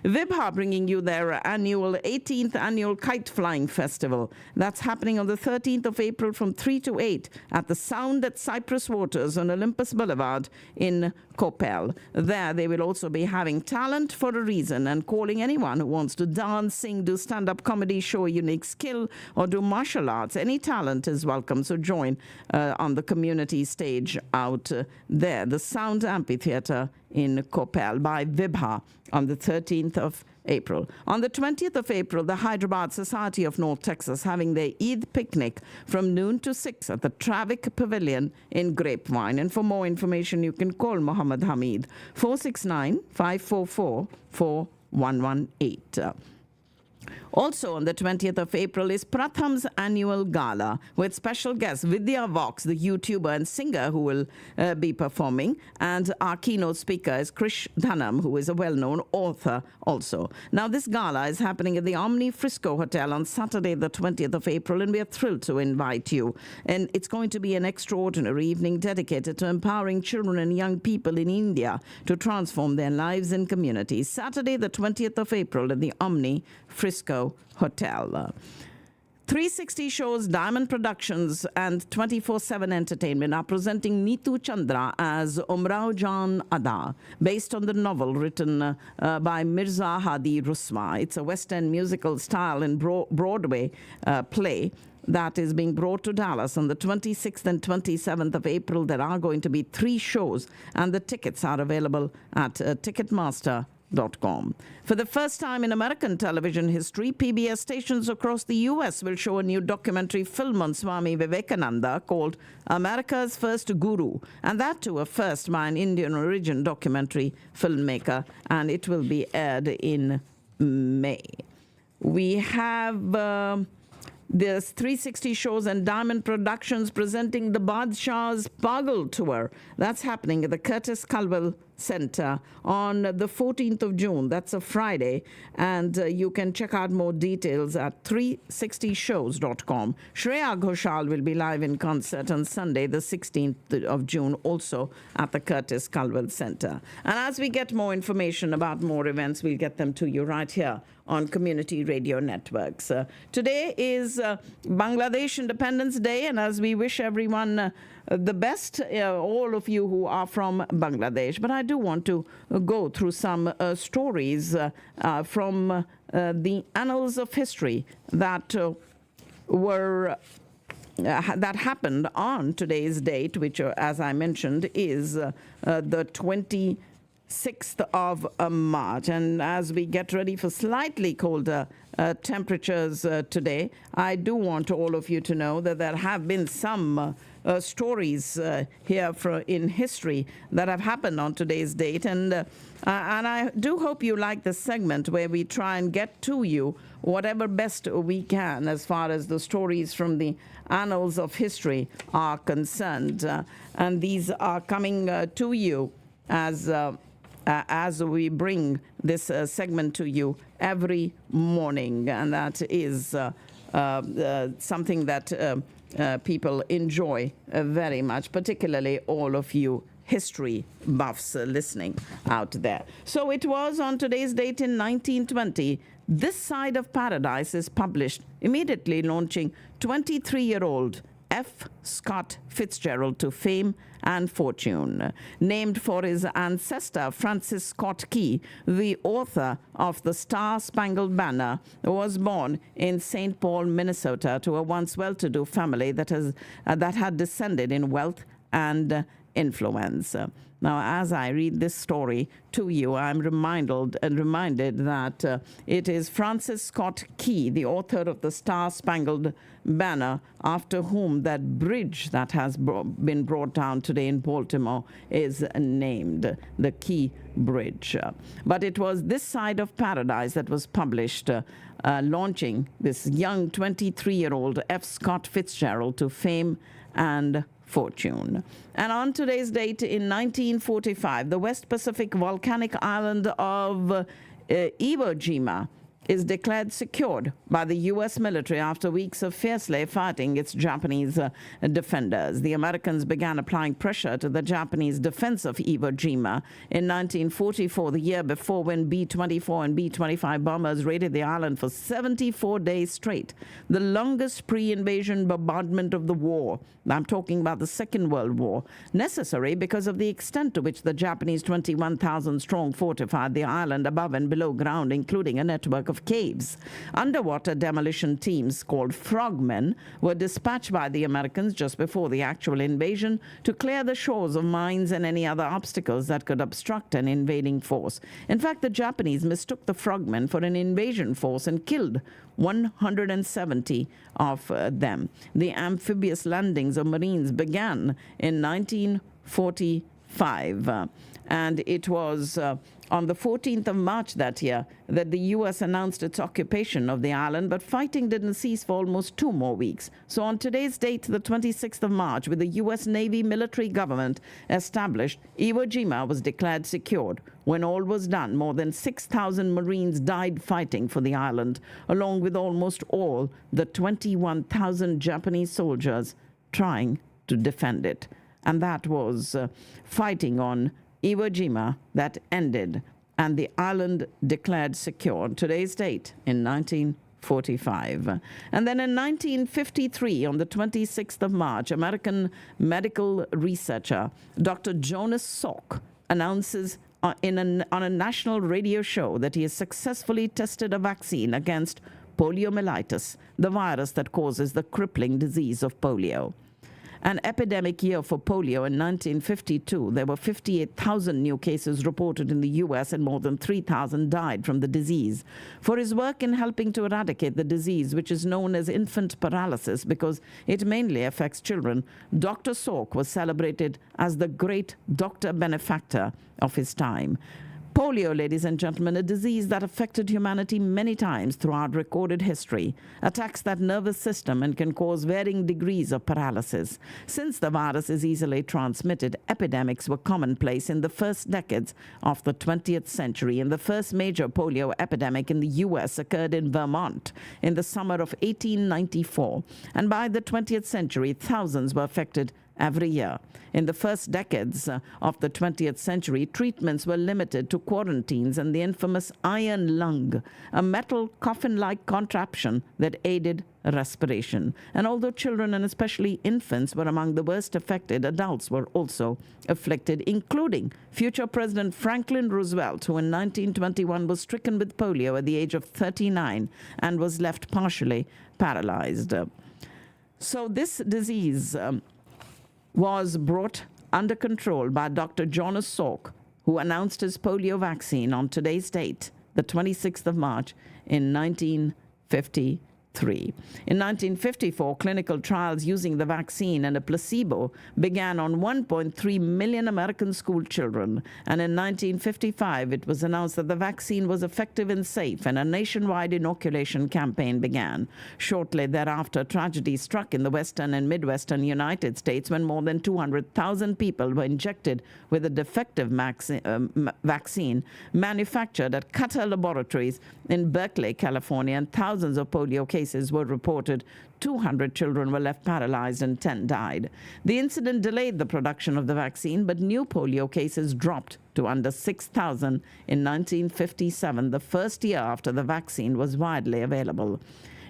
Vibha bringing you their 18th annual Kite Flying Festival. That's happening on the 13th of April from 3 to 8 at the Sound at Cypress Waters on Olympus Boulevard in Coppell. There they will also be having Talent for a Reason and calling anyone who wants to dance, sing, do stand-up comedy, show a unique skill, or do martial arts. Any talent is welcome, so join on the community stage out there. The Sound Amphitheater in Coppell by Vibha on the 13th of April. On the 20th of April, the Hyderabad Society of North Texas having their Eid picnic from noon to 6 at the Travick Pavilion in Grapevine. And for more information, you can call Mohammed Hamid, 469-544-4118. Also on the 20th of April is Pratham's annual gala with special guest Vidya Vox, the YouTuber and singer who will be performing. And our keynote speaker is Krish Dhanam, who is a well-known author also. Now, this gala is happening at the Omni Frisco Hotel on Saturday, the 20th of April, and we are thrilled to invite you. And it's going to be an extraordinary evening dedicated to empowering children and young people in India to transform their lives and communities. Saturday, the 20th of April at the Omni Frisco Hotel. 360 Shows, Diamond Productions, and 24/7 Entertainment are presenting Neetu Chandra as Umrao Jan Ada, based on the novel written by Mirza Hadi Rusma. It's a West End musical style and Broadway play that is being brought to Dallas on the 26th and 27th of April. There are going to be 3 shows, and the tickets are available at Ticketmaster.com. For the first time in American television history, PBS stations across the U.S. will show a new documentary film on Swami Vivekananda called America's First Guru, and that too a first by an Indian origin documentary filmmaker, and it will be aired in May. We have there's 360 Shows and Diamond Productions presenting the Badshah's Pagal Tour. That's happening at the Curtis Culwell Center on the 14th of June. That's a Friday. And you can check out more details at 360shows.com. Shreya Ghoshal will be live in concert on Sunday, the 16th of June, also at the Curtis Culwell Center. And as we get more information about more events, we'll get them to you right here on Community Radio Networks. Today is Bangladesh Independence Day, and as we wish everyone the best, all of you who are from Bangladesh. But I do want to go through some stories from the annals of history that that happened on today's date, which, as I mentioned, is the 26th of March. And as we get ready for slightly colder temperatures today, I do want all of you to know that there have been some stories here in history that have happened on today's date. And I do hope you like this segment where we try and get to you whatever best we can as far as the stories from the annals of history are concerned. And these are coming to you as we bring this segment to you every morning. And that is something that people enjoy very much, particularly all of you history buffs listening out there. So it was on today's date in 1920, This Side of Paradise is published, immediately launching 23-year-old F. Scott Fitzgerald to fame and fortune. Named for his ancestor, Francis Scott Key, the author of The Star-Spangled Banner was born in St. Paul, Minnesota, to a once well-to-do family that had descended in wealth and influence. Now, as I read this story to you, I'm reminded that it is Francis Scott Key, the author of The Star-Spangled Banner, after whom that bridge that has been brought down today in Baltimore is named, the Key Bridge. But it was This Side of Paradise that was published, launching this young 23-year-old F. Scott Fitzgerald to fame and fortune. And on today's date in 1945, the West Pacific volcanic island of Iwo Jima is declared secured by the U.S. military after weeks of fiercely fighting its Japanese defenders. The Americans began applying pressure to the Japanese defense of Iwo Jima in 1944, the year before, when B-24 and B-25 bombers raided the island for 74 days straight, the longest pre-invasion bombardment of the war. I'm talking about the Second World War, necessary because of the extent to which the Japanese 21,000-strong fortified the island above and below ground, including a network of caves. Underwater demolition teams called frogmen were dispatched by the Americans just before the actual invasion to clear the shores of mines and any other obstacles that could obstruct an invading force. In fact, the Japanese mistook the frogmen for an invasion force and killed 170 of them. The amphibious landings of Marines began in 1945. And it was on the 14th of March that year that the U.S. announced its occupation of the island, but fighting didn't cease for almost 2 more weeks. So on today's date, the 26th of March, with the U.S. Navy military government established, Iwo Jima was declared secured. When all was done, more than 6,000 Marines died fighting for the island, along with almost all the 21,000 Japanese soldiers trying to defend it. And that was fighting on Iwo Jima that ended, and the island declared secure on today's date in 1945. 45. And then in 1953, on the 26th of March, American medical researcher Dr. Jonas Salk announces on a national radio show that he has successfully tested a vaccine against poliomyelitis, the virus that causes the crippling disease of polio. An epidemic year for polio in 1952, there were 58,000 new cases reported in the U.S. and more than 3,000 died from the disease. For his work in helping to eradicate the disease, which is known as infant paralysis because it mainly affects children, Dr. Salk was celebrated as the great doctor benefactor of his time. Polio, ladies and gentlemen, a disease that affected humanity many times throughout recorded history, attacks that nervous system and can cause varying degrees of paralysis. Since the virus is easily transmitted, epidemics were commonplace in the first decades of the 20th century, and the first major polio epidemic in the U.S. occurred in Vermont in the summer of 1894. And by the 20th century, thousands were affected every year. In the first decades of the 20th century, treatments were limited to quarantines and the infamous iron lung, a metal coffin-like contraption that aided respiration. And although children and especially infants were among the worst affected, adults were also afflicted, including future President Franklin Roosevelt, who in 1921 was stricken with polio at the age of 39 and was left partially paralyzed. So this disease was brought under control by Dr. Jonas Salk, who announced his polio vaccine on today's date, the 26th of March in 1953. In 1954, clinical trials using the vaccine and a placebo began on 1.3 million American school children. And in 1955, it was announced that the vaccine was effective and safe, and a nationwide inoculation campaign began. Shortly thereafter, tragedy struck in the western and midwestern United States when more than 200,000 people were injected with a defective vaccine manufactured at Qatar Laboratories in Berkeley, California, and thousands of polio cases were reported. 200 children were left paralyzed and 10 died. The incident delayed the production of the vaccine, but new polio cases dropped to under 6,000 in 1957, the first year after the vaccine was widely available.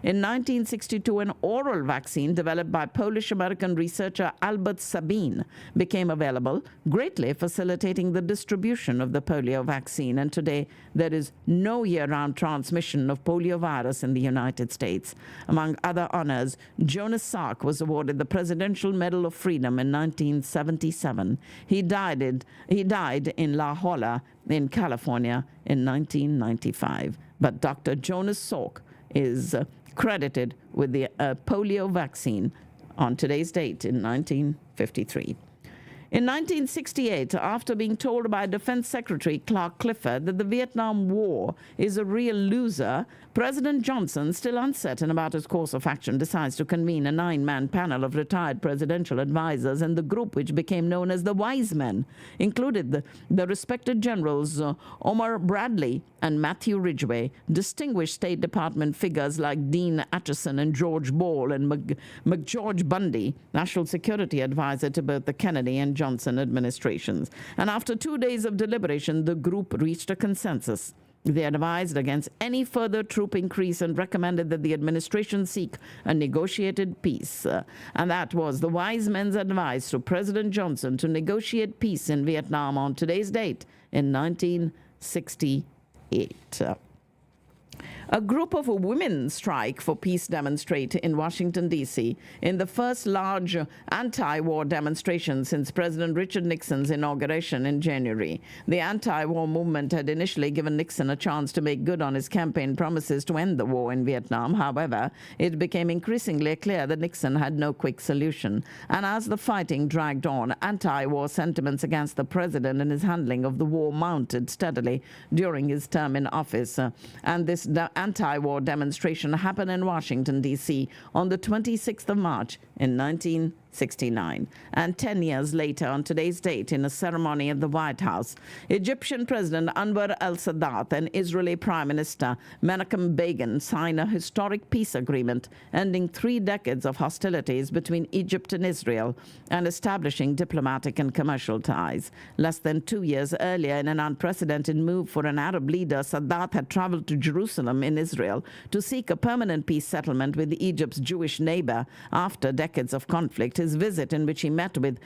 In 1962, an oral vaccine developed by Polish-American researcher Albert Sabin became available, greatly facilitating the distribution of the polio vaccine. And today, there is no year-round transmission of poliovirus in the United States. Among other honors, Jonas Salk was awarded the Presidential Medal of Freedom in 1977. He died in La Jolla in California in 1995. But Dr. Jonas Salk is credited with the polio vaccine on today's date in 1953. In 1968, after being told by Defense Secretary Clark Clifford that the Vietnam War is a real loser, President Johnson, still uncertain about his course of action, decides to convene a 9-man panel of retired presidential advisors, and the group, which became known as the Wise Men, included the respected generals Omar Bradley and Matthew Ridgway, distinguished State Department figures like Dean Acheson and George Ball, and McGeorge Bundy, National Security Advisor to both the Kennedy and Johnson administrations. And after 2 days of deliberation, the group reached a consensus. They advised against any further troop increase and recommended that the administration seek a negotiated peace. And that was the Wise Men's advice to President Johnson to negotiate peace in Vietnam on today's date in 1968. A group of women strike for peace demonstrate in Washington, D.C. in the first large anti-war demonstration since President Richard Nixon's inauguration in January. The anti-war movement had initially given Nixon a chance to make good on his campaign promises to end the war in Vietnam. However, it became increasingly clear that Nixon had no quick solution. And as the fighting dragged on, anti-war sentiments against the president and his handling of the war mounted steadily during his term in office. And this anti-war demonstration happened in Washington, D.C. on the 26th of March in 1968. 1969. And 10 years later, on today's date, in a ceremony at the White House, Egyptian President Anwar al-Sadat and Israeli Prime Minister Menachem Begin signed a historic peace agreement ending 3 decades of hostilities between Egypt and Israel and establishing diplomatic and commercial ties. Less than 2 years earlier, in an unprecedented move for an Arab leader, Sadat had traveled to Jerusalem in Israel to seek a permanent peace settlement with Egypt's Jewish neighbor after decades of conflict. His visit, in which he met with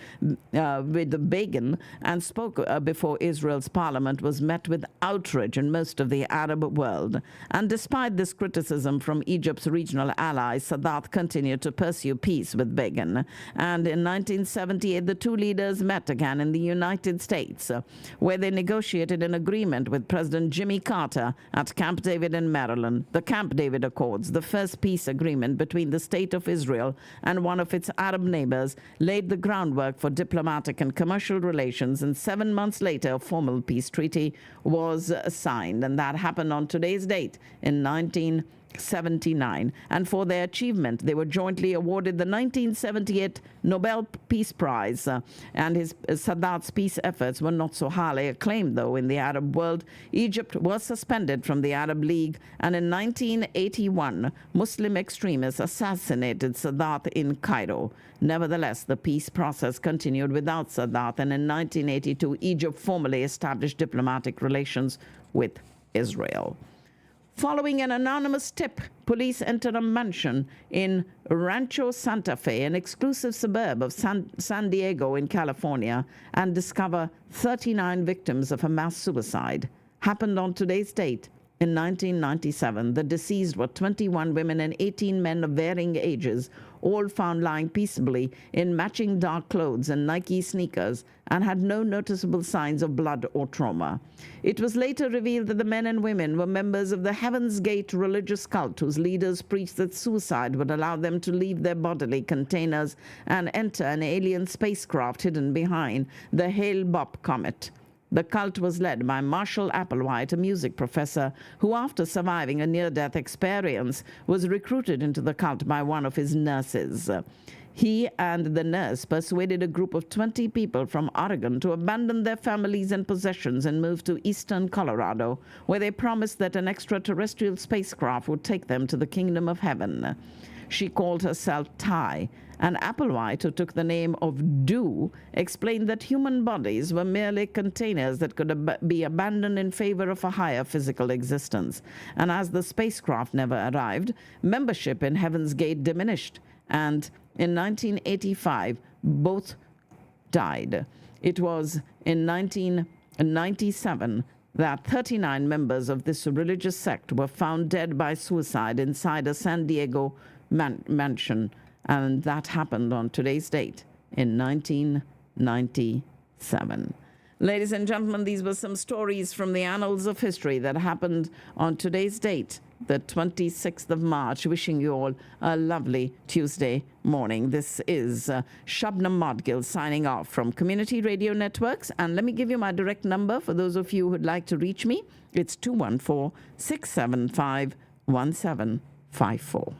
Begin and spoke before Israel's parliament, was met with outrage in most of the Arab world. And despite this criticism from Egypt's regional allies, Sadat continued to pursue peace with Begin. And in 1978, the two leaders met again in the United States, where they negotiated an agreement with President Jimmy Carter at Camp David in Maryland, the Camp David Accords, the first peace agreement between the State of Israel and one of its Arab neighbors, laid the groundwork for diplomatic and commercial relations, and 7 months later, a formal peace treaty was signed, and that happened on today's date in 1979. And for their achievement, they were jointly awarded the 1978 Nobel Peace Prize. And Sadat's peace efforts were not so highly acclaimed, though, in the Arab world. Egypt was suspended from the Arab League, and in 1981, Muslim extremists assassinated Sadat in Cairo. Nevertheless, the peace process continued without Sadat, and in 1982, Egypt formally established diplomatic relations with Israel. Following an anonymous tip, police entered a mansion in Rancho Santa Fe, an exclusive suburb of San Diego in California, and discover 39 victims of a mass suicide. Happened on today's date in 1997. The deceased were 21 women and 18 men of varying ages, all found lying peaceably in matching dark clothes and Nike sneakers, and had no noticeable signs of blood or trauma. It was later revealed that the men and women were members of the Heaven's Gate religious cult, whose leaders preached that suicide would allow them to leave their bodily containers and enter an alien spacecraft hidden behind the Hale-Bopp comet. The cult was led by Marshall Applewhite, a music professor who, after surviving a near-death experience, was recruited into the cult by one of his nurses. He and the nurse persuaded a group of 20 people from Oregon to abandon their families and possessions and move to eastern Colorado, where they promised that an extraterrestrial spacecraft would take them to the kingdom of heaven. She called herself Ty, and Applewhite, who took the name of Do, explained that human bodies were merely containers that could be abandoned in favor of a higher physical existence. And as the spacecraft never arrived, membership in Heaven's Gate diminished, and in 1985, both died. It was in 1997 that 39 members of this religious sect were found dead by suicide inside a San Diego mansion, and that happened on today's date in 1997. Ladies and gentlemen, these were some stories from the annals of history that happened on today's date, the 26th of March. Wishing you all a lovely Tuesday morning. This is Shabnam Modgill signing off from Community Radio Networks. And let me give you my direct number for those of you who'd like to reach me. It's 214-675-1754.